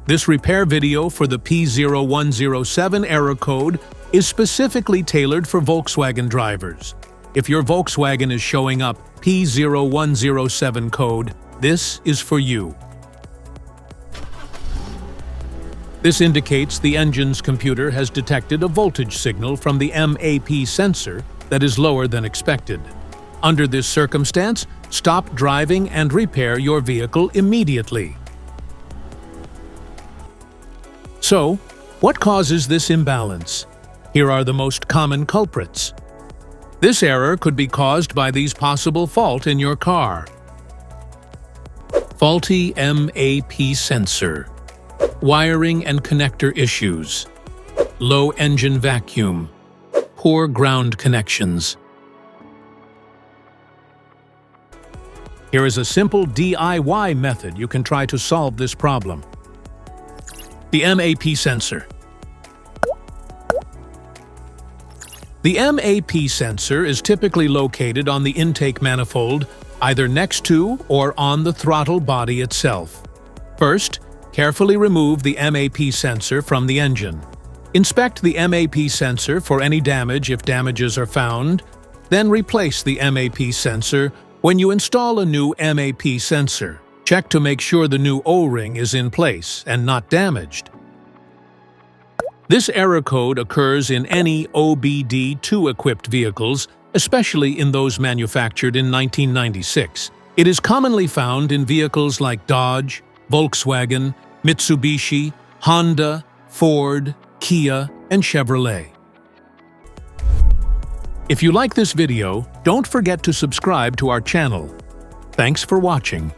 This repair video for the P0107 error code is specifically tailored for Volkswagen drivers. If your Volkswagen is showing up P0107 code, this is for you. This indicates the engine's computer has detected a voltage signal from the MAP sensor that is lower than expected. Under this circumstance, stop driving and repair your vehicle immediately. So, what causes this imbalance? Here are the most common culprits. This error could be caused by these possible faults in your car. Faulty MAP sensor. Wiring and connector issues. Low engine vacuum. Poor ground connections. Here is a simple DIY method you can try to solve this problem. The MAP sensor. The MAP sensor is typically located on the intake manifold, either next to or on the throttle body itself. First, carefully remove the MAP sensor from the engine. Inspect the MAP sensor for any damage if damages are found, then replace the MAP sensor when you install a new MAP sensor. Check to make sure the new O-ring is in place and not damaged. This error code occurs in any OBD2-equipped vehicles, especially in those manufactured in 1996. It is commonly found in vehicles like Dodge, Volkswagen, Mitsubishi, Honda, Ford, Kia, and Chevrolet. If you like this video, don't forget to subscribe to our channel. Thanks for watching.